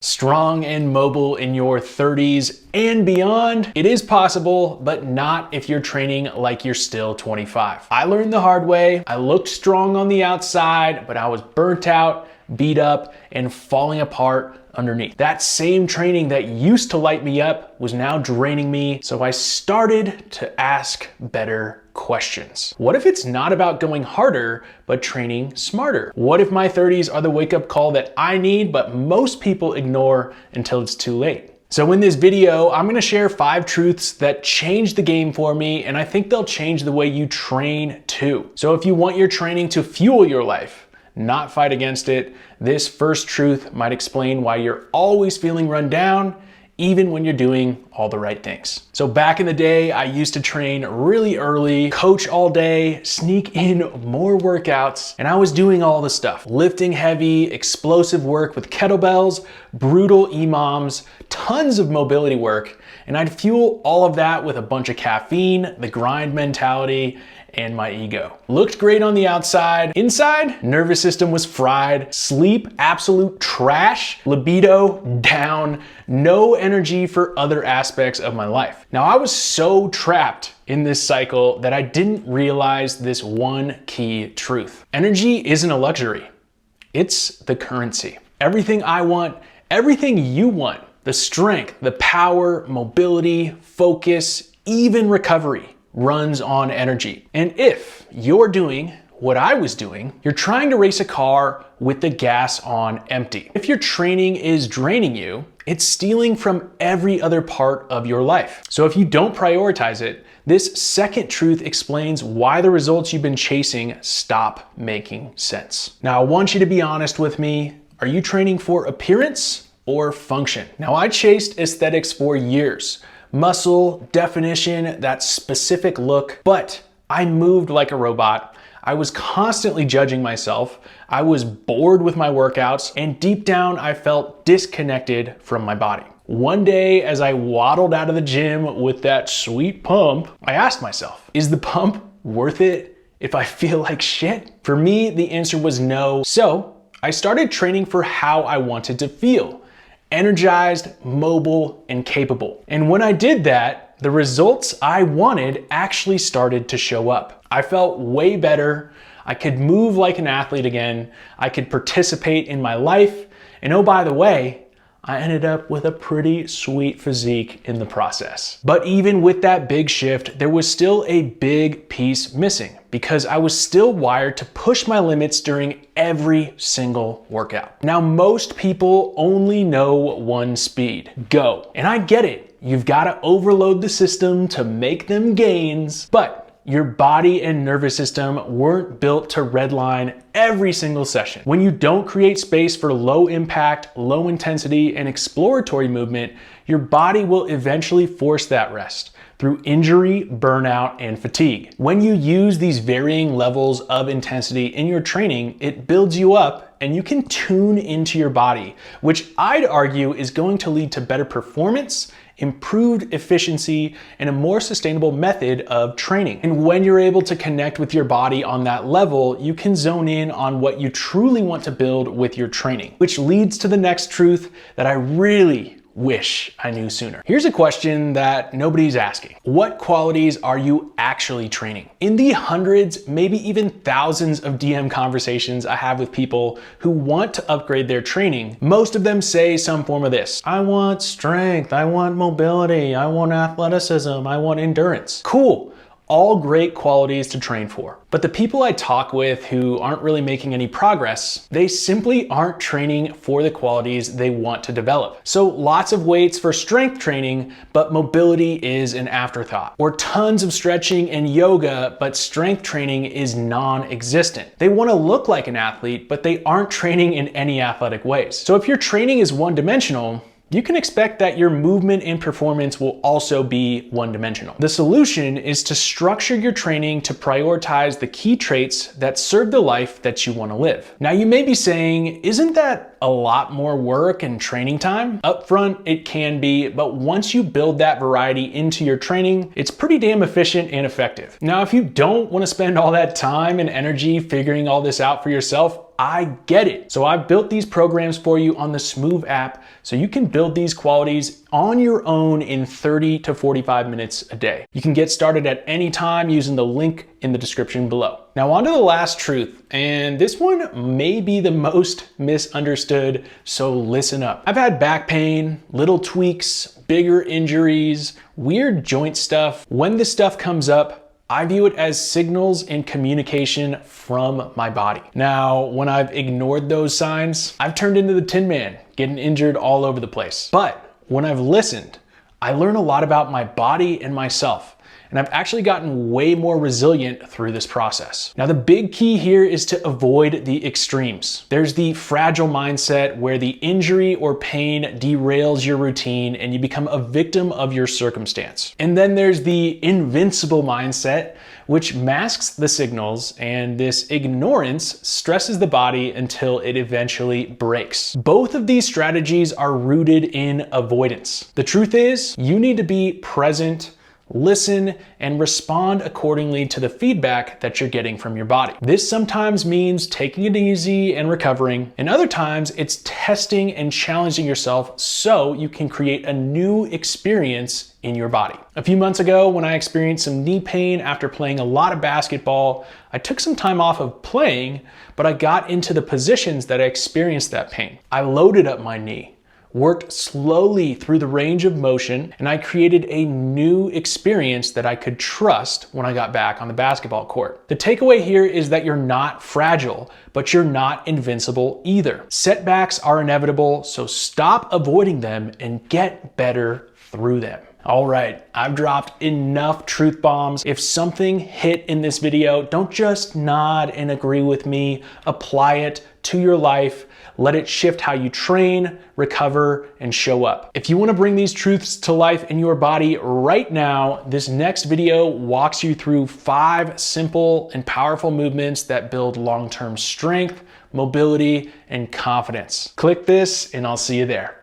Strong and mobile in your 30s and beyond? It is possible, but not if you're training like you're still 25. I learned the hard way. I looked strong on the outside, but I was burnt out, beat up, and falling apart underneath. That same training that used to light me up was now draining me, so I started to ask better questions. What if it's not about going harder, but training smarter? What if my 30s are the wake-up call that I need, but most people ignore until it's too late? So in this video, I'm gonna share 5 truths that changed the game for me, and I think they'll change the way you train too. So if you want your training to fuel your life, not fight against it, this first truth might explain why you're always feeling run down, even when you're doing all the right things. So back in the day, I used to train really early, coach all day, sneak in more workouts, and I was doing all the stuff. Lifting heavy, explosive work with kettlebells, brutal EMOMs, tons of mobility work, and I'd fuel all of that with a bunch of caffeine, the grind mentality, and my ego. Looked great on the outside. Inside, nervous system was fried, sleep absolute trash, libido down, no energy for other aspects of my life. Now I was so trapped in this cycle that I didn't realize this one key truth. Energy isn't a luxury, it's the currency. Everything I want, everything you want, the strength, the power, mobility, focus, even recovery, runs on energy. And if you're doing what I was doing, you're trying to race a car with the gas on empty. If your training is draining you, it's stealing from every other part of your life. So if you don't prioritize it, this second truth explains why the results you've been chasing stop making sense. Now, I want you to be honest with me. Are you training for appearance or function? Now, I chased aesthetics for years. Muscle, definition, that specific look, but I moved like a robot. I was constantly judging myself. I was bored with my workouts, and deep down, I felt disconnected from my body. One day, as I waddled out of the gym with that sweet pump, I asked myself, is the pump worth it if I feel like shit? For me, the answer was no. So I started training for how I wanted to feel. Energized, mobile, and capable. And when I did that, the results I wanted actually started to show up. I felt way better. I could move like an athlete again. I could participate in my life. And oh, by the way, I ended up with a pretty sweet physique in the process. But even with that big shift, there was still a big piece missing because I was still wired to push my limits during every single workout. Now, most people only know one speed, go. And I get it. You've got to overload the system to make them gains, but your body and nervous system weren't built to redline every single session. When you don't create space for low impact, low intensity, and exploratory movement, your body will eventually force that rest through injury, burnout, and fatigue. When you use these varying levels of intensity in your training, it builds you up and you can tune into your body, which I'd argue is going to lead to better performance, improved efficiency, and a more sustainable method of training. And when you're able to connect with your body on that level, you can zone in on what you truly want to build with your training, which leads to the next truth that I really wish I knew sooner. Here's a question that nobody's asking. What qualities are you actually training? In the hundreds, maybe even thousands of DM conversations I have with people who want to upgrade their training, most of them say some form of this. I want strength, I want mobility, I want athleticism, I want endurance. Cool. All great qualities to train for. But the people I talk with who aren't really making any progress, they simply aren't training for the qualities they want to develop. So lots of weights for strength training, but mobility is an afterthought. Or tons of stretching and yoga, but strength training is non-existent. They want to look like an athlete, but they aren't training in any athletic ways. So if your training is one-dimensional, you can expect that your movement and performance will also be one-dimensional. The solution is to structure your training to prioritize the key traits that serve the life that you want to live. Now, you may be saying, isn't that a lot more work and training time? Upfront, it can be, but once you build that variety into your training, it's pretty damn efficient and effective. Now, if you don't want to spend all that time and energy figuring all this out for yourself, I get it. So I've built these programs for you on the Smooth app so you can build these qualities on your own in 30 to 45 minutes a day. You can get started at any time using the link in the description below. Now on to the last truth, and this one may be the most misunderstood, so listen up. I've had back pain, little tweaks, bigger injuries, weird joint stuff. When this stuff comes up, I view it as signals and communication from my body. Now, when I've ignored those signs, I've turned into the Tin Man, getting injured all over the place. But when I've listened, I learn a lot about my body and myself. And I've actually gotten way more resilient through this process. Now, the big key here is to avoid the extremes. There's the fragile mindset where the injury or pain derails your routine and you become a victim of your circumstance. And then there's the invincible mindset, which masks the signals, and this ignorance stresses the body until it eventually breaks. Both of these strategies are rooted in avoidance. The truth is, you need to be present, listen, and respond accordingly to the feedback that you're getting from your body. This sometimes means taking it easy and recovering, and other times it's testing and challenging yourself so you can create a new experience in your body. A few months ago, when I experienced some knee pain after playing a lot of basketball, I took some time off of playing, but I got into the positions that I experienced that pain. I loaded up my knee, worked slowly through the range of motion, and I created a new experience that I could trust when I got back on the basketball court. The takeaway here is that you're not fragile, but you're not invincible either. Setbacks are inevitable, so stop avoiding them and get better through them. All right, I've dropped enough truth bombs. If something hit in this video, don't just nod and agree with me. Apply it to your life. Let it shift how you train, recover, and show up. If you want to bring these truths to life in your body right now, this next video walks you through 5 simple and powerful movements that build long-term strength, mobility, and confidence. Click this and I'll see you there.